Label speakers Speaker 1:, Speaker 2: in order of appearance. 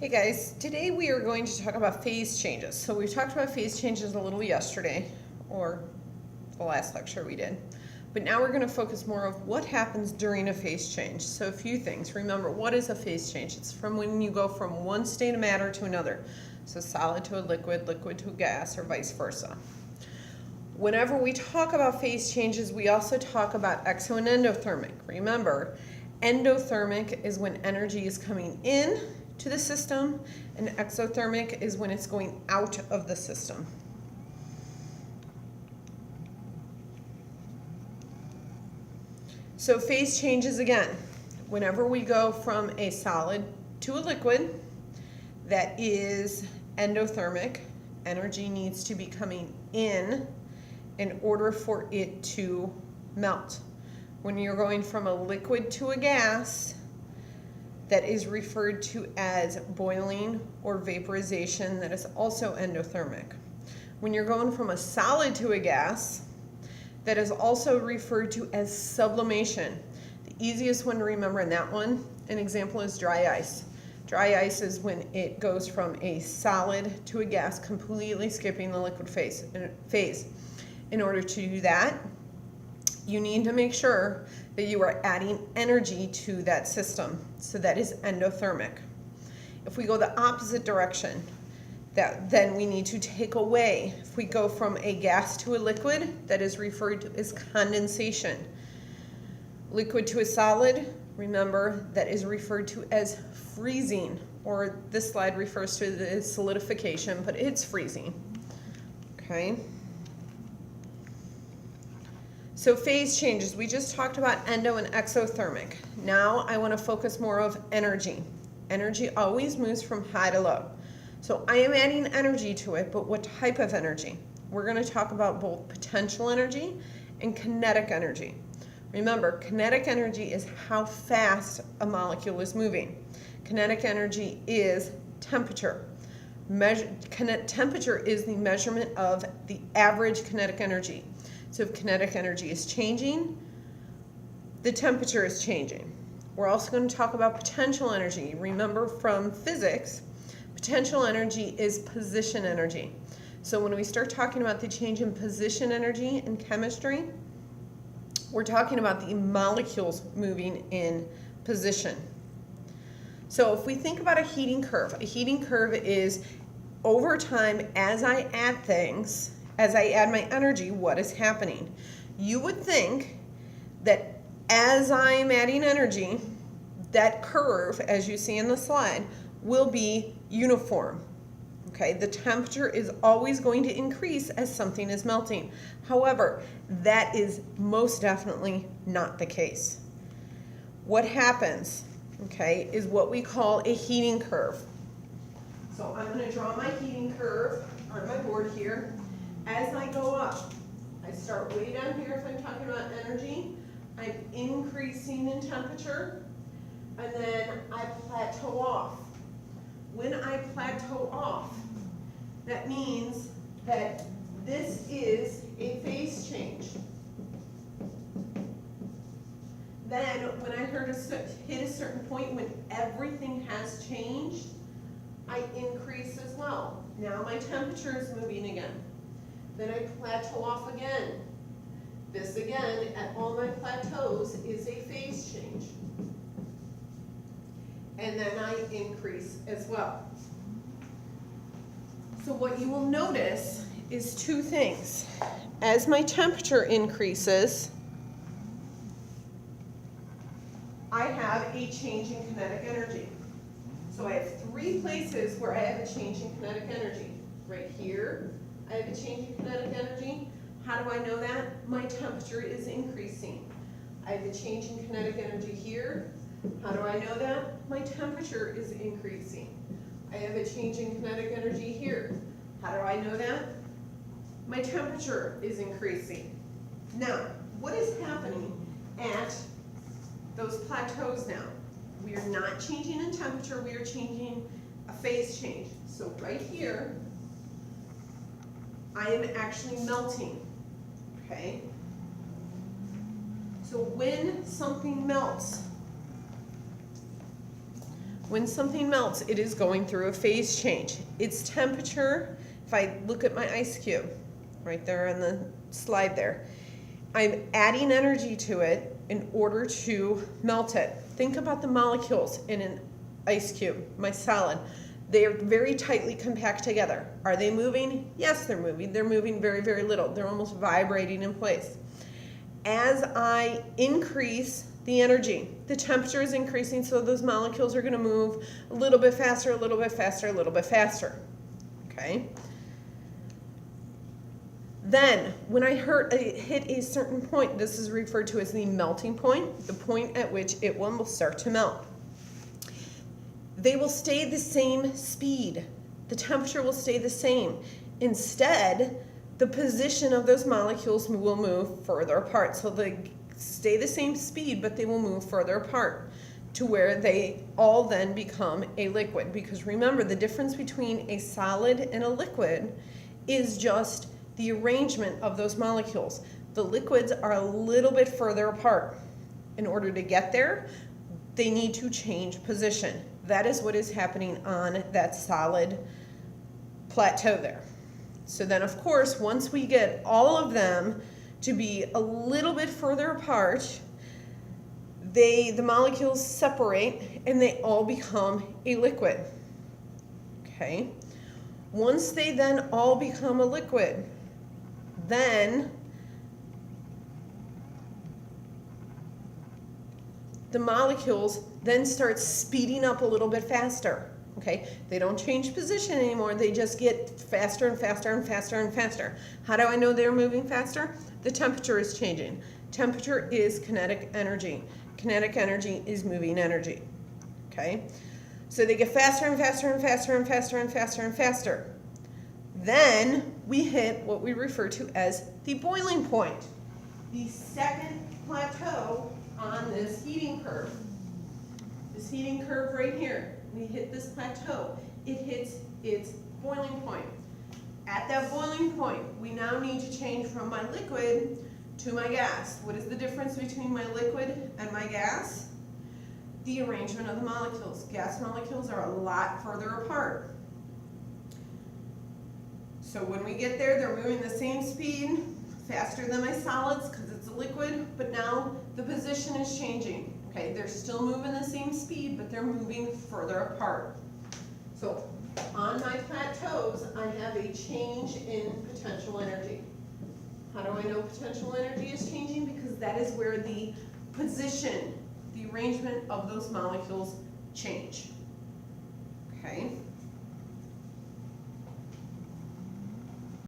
Speaker 1: Hey guys, today we are going to talk about phase changes. So we talked about phase changes a little yesterday, or the last lecture we did. But now we're going to focus more of what happens during a phase change. So a few things. Remember, what is a phase change? It's from when you go from one state of matter to another. So solid to a liquid, liquid to a gas, or vice versa. Whenever we talk about phase changes, we also talk about exo and endothermic. Remember, endothermic is when energy is coming in to the system, and exothermic is when it's going out of the system. So phase changes again. Whenever we go from a solid to a liquid, that is endothermic. Energy needs to be coming in order for it to melt. When you're going from a liquid to a gas, that is referred to as boiling or vaporization. That is also endothermic. When you're going from a solid to a gas, that is also referred to as sublimation. The easiest one to remember in that one, an example is dry ice. Dry ice is when it goes from a solid to a gas, completely skipping the liquid phase. In order to do that, you need to make sure that you are adding energy to that system. So that is endothermic. If we go the opposite direction, then we need to take away. If we go from a gas to a liquid, that is referred to as condensation. Liquid to a solid, remember, that is referred to as freezing, or this slide refers to it as solidification, but it's freezing. Okay. So phase changes, we just talked about endo and exothermic. Now I want to focus more of energy. Energy always moves from high to low. So I am adding energy to it, but what type of energy? We're going to talk about both potential energy and kinetic energy. Remember, kinetic energy is how fast a molecule is moving. Kinetic energy is temperature. Temperature is the measurement of the average kinetic energy. So if kinetic energy is changing, the temperature is changing. We're also going to talk about potential energy. Remember from physics, potential energy is position energy. So when we start talking about the change in position energy in chemistry, we're talking about the molecules moving in position. So if we think about a heating curve is over time as I add things, as I add my energy, what is happening? You would think that as I'm adding energy, that curve, as you see in the slide, will be uniform. Okay, the temperature is always going to increase as something is melting. However, that is most definitely not the case. What happens, okay, is what we call a heating curve. So I'm going to draw my heating curve on my board here. As I go up, I start way down here if I'm talking about energy. I'm increasing in temperature, and then I plateau off. When I plateau off, that means that this is a phase change. Then when I hit a certain point when everything has changed, I increase as well. Now my temperature is moving again. Then I plateau off again. This again, at all my plateaus, is a phase change. And then I increase as well. So what you will notice is two things. As my temperature increases, I have a change in kinetic energy. So I have three places where I have a change in kinetic energy. Right here, I have a change in kinetic energy. How do I know that? My temperature is increasing. I have a change in kinetic energy here. How do I know that? My temperature is increasing. I have a change in kinetic energy here. How do I know that? My temperature is increasing. Now, what is happening at those plateaus now? We are not changing in temperature, we are changing a phase change. So right here, I am actually melting, okay? So when something melts, When something melts, it is going through a phase change. Its temperature, if I look at my ice cube, right there on the slide there, I'm adding energy to it in order to melt it. Think about the molecules in an ice cube, my solid. They are very tightly compact together. Are they moving? Yes, they're moving. They're moving very, very little. They're almost vibrating in place. As I increase the energy, the temperature is increasing, so those molecules are going to move a little bit faster, a little bit faster, a little bit faster. Okay? Then, when I hit a certain point, this is referred to as the melting point, the point at which it will start to melt. They will stay the same speed. The temperature will stay the same. Instead, the position of those molecules will move further apart. So they stay the same speed, but they will move further apart to where they all then become a liquid. Because remember, the difference between a solid and a liquid is just the arrangement of those molecules. The liquids are a little bit further apart. In order to get there, they need to change position. That is what is happening on that solid plateau there. So then, of course, once we get all of them to be a little bit further apart, the molecules separate and they all become a liquid. Okay? Once they then all become a liquid, then the molecules then start speeding up a little bit faster. Okay, they don't change position anymore, they just get faster and faster and faster and faster. How do I know they're moving faster? The temperature is changing. Temperature is kinetic energy. Kinetic energy is moving energy. Okay, so they get faster and faster and faster and faster and faster and faster. Then we hit what we refer to as the boiling point, the second plateau on this heating curve. This heating curve right here, we hit this plateau. It hits its boiling point. At that boiling point, we now need to change from my liquid to my gas. What is the difference between my liquid and my gas? The arrangement of the molecules. Gas molecules are a lot further apart. So when we get there, they're moving the same speed, faster than my solids because it's a liquid, but now the position is changing. Okay, they're still moving the same speed, but they're moving further apart. So on my plateaus, I have a change in potential energy. How do I know potential energy is changing? Because that is where the position, the arrangement of those molecules change.